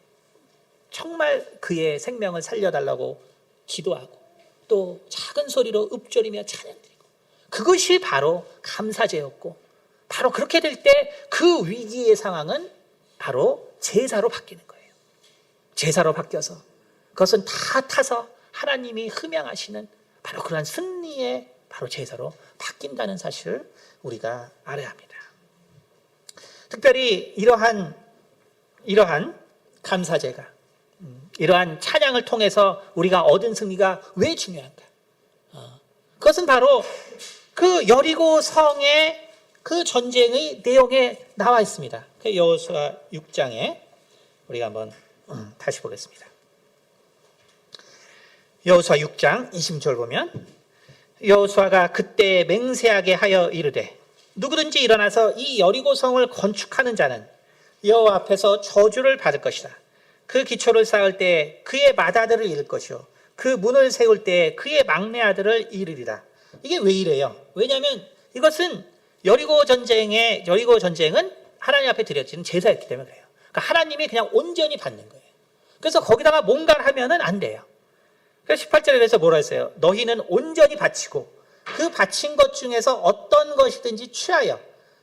정말 그의 생명을 살려달라고 기도하고 또 작은 소리로 읊조리며 찬양드리고 그것이 바로 감사제였고 바로 그렇게 될 때 그 위기의 상황은 바로 제사로 바뀌는 거예요. 제사로 바뀌어서 그것은 다 타서 하나님이 흠양하시는 바로 그러한 승리의 바로 제사로 바뀐다는 사실을 우리가 알아야 합니다. 특별히 이러한 감사제가 이러한 찬양을 통해서 우리가 얻은 승리가 왜 중요한가? 그것은 바로 그 여리고 성의 그 전쟁의 내용에 나와 있습니다. 그 여호수아 6장에 우리가 한번 다시 보겠습니다. 여호수아 6장 20절 보면 여호수아가 그때 맹세하게 하여 이르되 누구든지 일어나서 이 여리고 성을 건축하는 자는 여호와 앞에서 저주를 받을 것이다. 그 기초를 쌓을 때 그의 맏아들을 잃을 것이요 그 문을 세울 때 그의 막내 아들을 잃으리라. 이게 왜 이래요? 왜냐하면 이것은 여리고 전쟁은 하나님 앞에 드려지는 제사였기 때문에 그래요. 그러니까 하나님이 그냥 온전히 받는 거예요. 그래서 거기다가 뭔가를 하면은 안 돼요. 그래서 18절에 그래서 뭐라 했어요? 너희는 온전히 바치고 그 바친 것 중에서 어떤 것이든지 취하여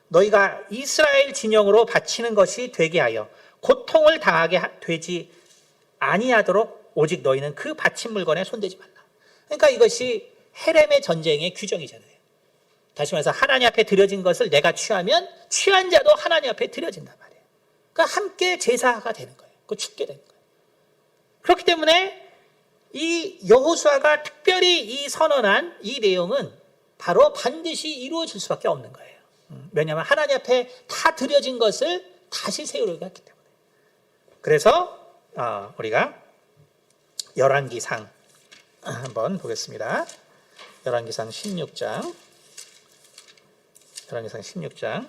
너희가 이스라엘 진영으로 바치는 것이 되게 하여 고통을 당하게 되지 아니하도록 오직 너희는 그 바친 물건에 손대지 말라. 그러니까 이것이 헤렘의 전쟁의 규정이잖아요. 다시 말해서 하나님 앞에 드려진 것을 내가 취하면 취한 자도 하나님 앞에 드려진단 말이에요. 그러니까 함께 제사가 되는 거예요. 그 죽게 되는 거예요. 그렇기 때문에 이 여호수아가 특별히 이 선언한 이 내용은 바로 반드시 이루어질 수밖에 없는 거예요. 왜냐하면 하나님 앞에 다 드려진 것을 다시 세우려고 했기 때문에. 그래서 우리가 열왕기상 한번 보겠습니다. 열왕기상 16장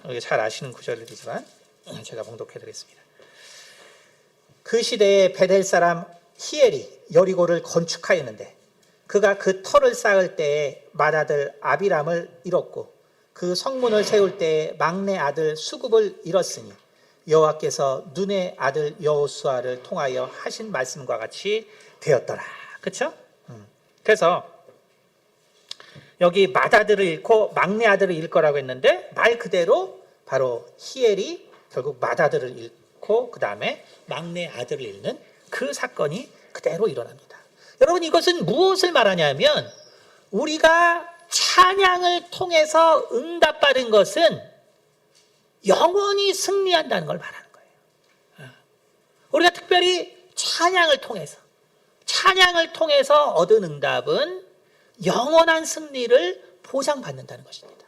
여기 잘 아시는 구절이지만 제가 봉독해드리겠습니다. 그 시대에 베델 사람 히엘이 여리고를 건축하였는데 그가 그 터를 쌓을 때에 맏아들 아비람을 잃었고 그 성문을 세울 때에 막내 아들 수굽을 잃었으니 여호와께서 눈의 아들 여호수아를 통하여 하신 말씀과 같이 되었더라. 그렇죠? 그래서 여기 맏아들을 잃고 막내 아들을 잃을 거라고 했는데 말 그대로 바로 히엘이 결국 맏아들을 잃고 그 다음에 막내 아들을 잃는 그 사건이 그대로 일어납니다. 여러분 이것은 무엇을 말하냐면 우리가 찬양을 통해서 응답받은 것은 영원히 승리한다는 걸 말하는 거예요. 우리가 특별히 찬양을 통해서 얻은 응답은 영원한 승리를 보장받는다는 것입니다.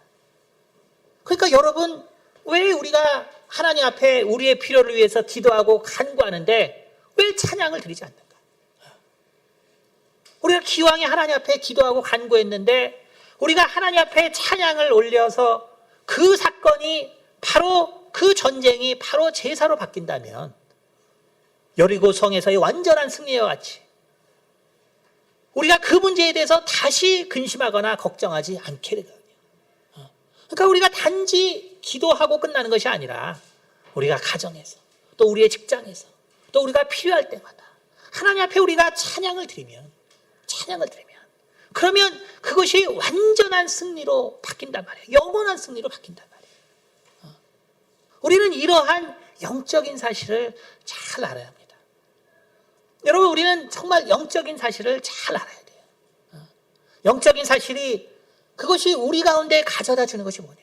그러니까 여러분 왜 우리가 하나님 앞에 우리의 필요를 위해서 기도하고 간구하는데 왜 찬양을 드리지 않는가? 우리가 기왕에 하나님 앞에 기도하고 간구했는데 우리가 하나님 앞에 찬양을 올려서 그 사건이 바로 그 전쟁이 바로 제사로 바뀐다면 여리고 성에서의 완전한 승리와 같이 우리가 그 문제에 대해서 다시 근심하거나 걱정하지 않게 되거든요. 그러니까 우리가 단지 기도하고 끝나는 것이 아니라 우리가 가정에서 또 우리의 직장에서 또 우리가 필요할 때마다 하나님 앞에 우리가 찬양을 드리면 그러면 그것이 완전한 승리로 바뀐단 말이에요. 영원한 승리로 바뀐단 말이에요. 우리는 이러한 영적인 사실을 잘 알아야 합니다. 여러분, 우리는 정말 영적인 사실을 잘 알아야 돼요. 영적인 사실이 그것이 우리 가운데 가져다 주는 것이 뭐냐.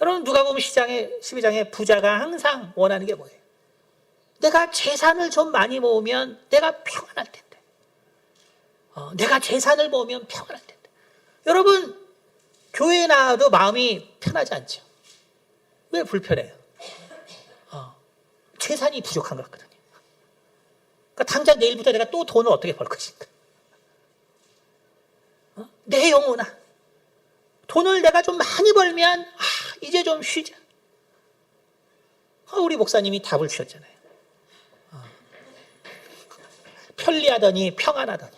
여러분, 누가복음 12장에 부자가 항상 원하는 게 뭐예요? 내가 재산을 좀 많이 모으면 내가 평안할 텐데. 내가 재산을 모으면 평안할 텐데. 여러분, 교회에 나와도 마음이 편하지 않죠. 왜 불편해요? 재산이 부족한 것 같거든요. 그러니까 당장 내일부터 내가 또 돈을 어떻게 벌 것인가. 내 영혼아, 돈을 내가 좀 많이 벌면 이제 좀 쉬자. 우리 목사님이 답을 주셨잖아요. 편리하더니 평안하더니.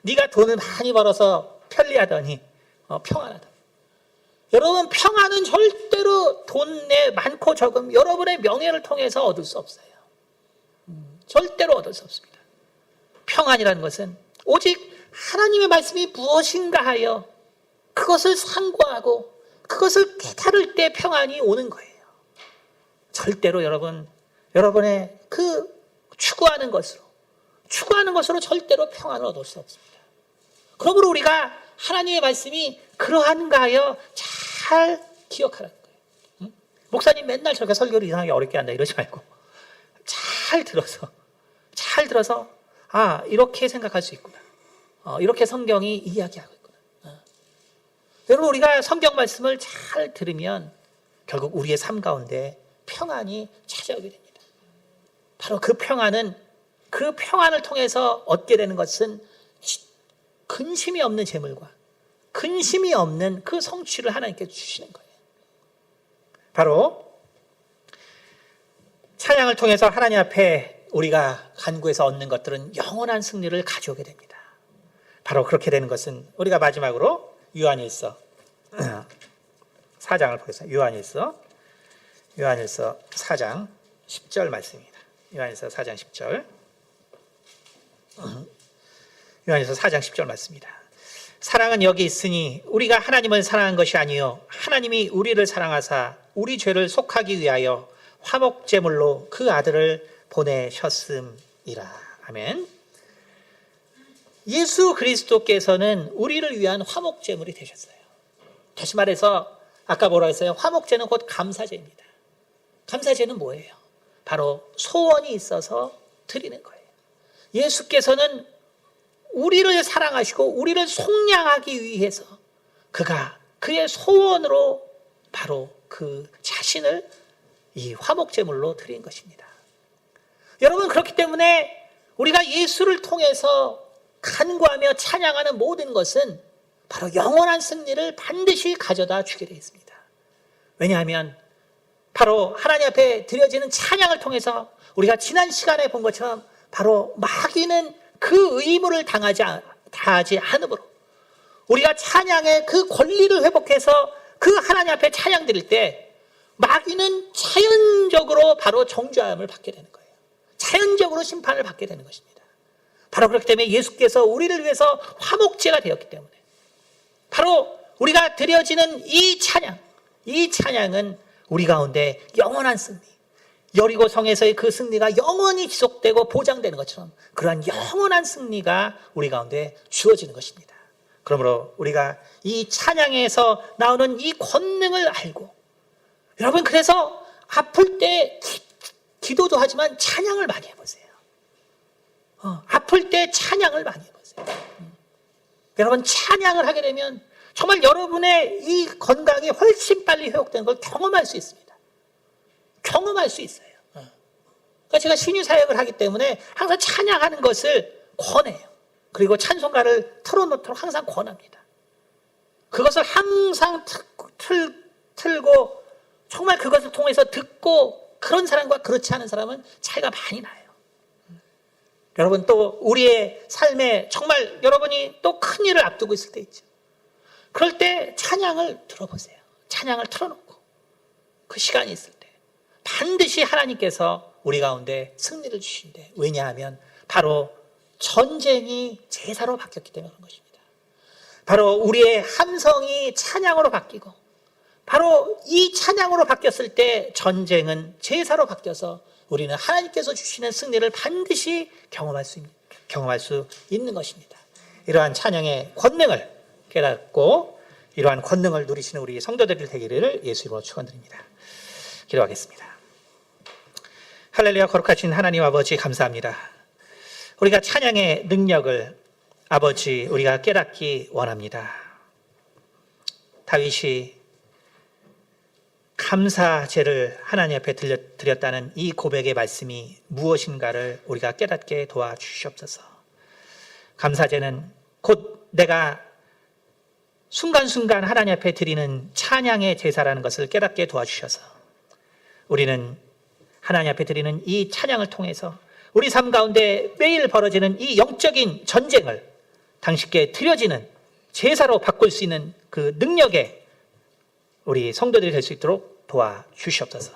네가 돈을 많이 벌어서 편리하더니 평안하더니. 여러분, 평안은 절대로 돈 내 많고 적음 여러분의 명예를 통해서 얻을 수 없어요. 절대로 얻을 수 없습니다. 평안이라는 것은 오직 하나님의 말씀이 무엇인가 하여 그것을 상고하고 그것을 깨달을 때 평안이 오는 거예요. 절대로 여러분의 그 추구하는 것으로 절대로 평안을 얻을 수 없습니다. 그러므로 우리가 하나님의 말씀이 그러한가 하여 잘 기억하라는 거예요. 목사님 맨날 저렇게 설교를 이상하게 어렵게 한다 이러지 말고 잘 들어서 이렇게 생각할 수 있구나. 이렇게 성경이 이야기하고 있구나. 여러분, 우리가 성경 말씀을 잘 들으면 결국 우리의 삶 가운데 평안이 찾아오게 됩니다. 바로 그 평안을 통해서 얻게 되는 것은 근심이 없는 재물과 근심이 없는 그 성취를 하나님께 주시는 거예요. 바로 찬양을 통해서 하나님 앞에 우리가 간구해서 얻는 것들은 영원한 승리를 가져오게 됩니다. 바로 그렇게 되는 것은 우리가 마지막으로 요한일서 4장을 보겠습니다. 요한일서 4장 10절 말씀입니다. 요한일서 4장 10절. 요한일서 4장 10절 말씀입니다. 사랑은 여기 있으니 우리가 하나님을 사랑한 것이 아니요 하나님이 우리를 사랑하사 우리 죄를 속하기 위하여 화목제물로 그 아들을 보내셨음이라. 아멘. 예수 그리스도께서는 우리를 위한 화목제물이 되셨어요. 다시 말해서 아까 뭐라 했어요? 화목제는 곧 감사제입니다. 감사제는 뭐예요? 바로 소원이 있어서 드리는 거예요. 예수께서는 우리를 사랑하시고 우리를 속량하기 위해서 그가 그의 소원으로 바로 그 자신을 이 화목제물로 드린 것입니다. 여러분, 그렇기 때문에 우리가 예수를 통해서 간구하며 찬양하는 모든 것은 바로 영원한 승리를 반드시 가져다 주게 되어 있습니다. 왜냐하면 바로 하나님 앞에 드려지는 찬양을 통해서 우리가 지난 시간에 본 것처럼 바로 마귀는 그 의무를 다하지 않으므로 우리가 찬양의 그 권리를 회복해서 그 하나님 앞에 찬양 드릴 때 마귀는 자연적으로 바로 정죄함을 받게 되는 거예요. 자연적으로 심판을 받게 되는 것입니다. 바로 그렇기 때문에 예수께서 우리를 위해서 화목제가 되었기 때문에 바로 우리가 드려지는 이 찬양은 우리 가운데 영원한 승리, 여리고 성에서의 그 승리가 영원히 지속되고 보장되는 것처럼 그러한 영원한 승리가 우리 가운데 주어지는 것입니다. 그러므로 우리가 이 찬양에서 나오는 이 권능을 알고, 여러분, 그래서 아플 때 기도도 하지만 찬양을 많이 해보세요. 아플 때 찬양을 많이 해보세요. 여러분, 찬양을 하게 되면 정말 여러분의 이 건강이 훨씬 빨리 회복되는 걸 경험할 수 있습니다. 경험할 수 있어요. 그러니까 제가 신유 사역을 하기 때문에 항상 찬양하는 것을 권해요. 그리고 찬송가를 틀어놓도록 항상 권합니다. 그것을 항상 틀고 정말 그것을 통해서 듣고 그런 사람과 그렇지 않은 사람은 차이가 많이 나요. 여러분 또 우리의 삶에 정말 여러분이 또 큰 일을 앞두고 있을 때 있죠. 그럴 때 찬양을 들어보세요. 찬양을 틀어놓고 그 시간이 있을 때 반드시 하나님께서 우리 가운데 승리를 주신대. 왜냐하면 바로 전쟁이 제사로 바뀌었기 때문에 그런 것입니다. 바로 우리의 함성이 찬양으로 바뀌고 바로 이 찬양으로 바뀌었을 때 전쟁은 제사로 바뀌어서 우리는 하나님께서 주시는 승리를 반드시 경험할 수 있는 것입니다. 이러한 찬양의 권능을 깨닫고 이러한 권능을 누리시는 우리 성도들 되기를 예수 이름으로 축원드립니다. 기도하겠습니다. 할렐루야. 거룩하신 하나님 아버지 감사합니다. 우리가 찬양의 능력을 아버지 우리가 깨닫기 원합니다. 다윗이 감사제를 하나님 앞에 드렸다는 이 고백의 말씀이 무엇인가를 우리가 깨닫게 도와주시옵소서. 감사제는 곧 내가 순간순간 하나님 앞에 드리는 찬양의 제사라는 것을 깨닫게 도와주셔서 우리는 하나님 앞에 드리는 이 찬양을 통해서 우리 삶 가운데 매일 벌어지는 이 영적인 전쟁을 당신께 드려지는 제사로 바꿀 수 있는 그 능력에 우리 성도들이 될 수 있도록 도와주시옵소서.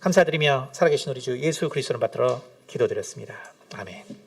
감사드리며 살아계신 우리 주 예수 그리스도를 받들어 기도드렸습니다. 아멘.